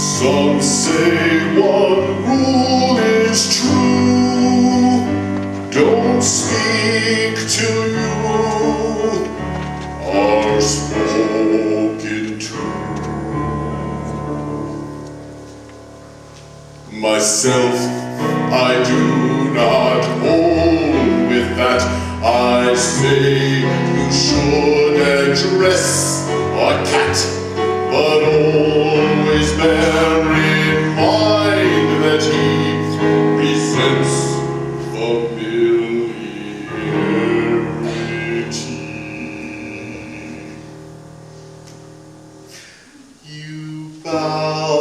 Some say one rule is true: don't speak till you are spoken to. Myself, I do not hold with that. I say you should address a cat, but always bear in mind that he resents familiarity. You bow,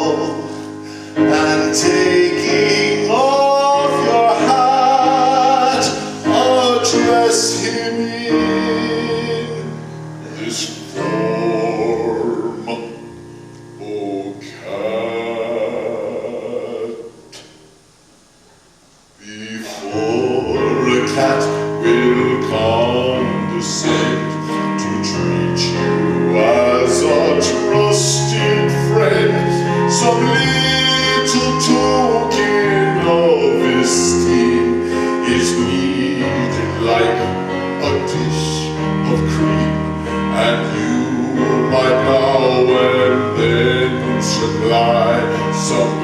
and taking off your hat, address him in this form: "O cat." Before a cat will condescend to treat you as a trusted friend, some little token of esteem is needed, like a dish of cream, and you might now and then supply some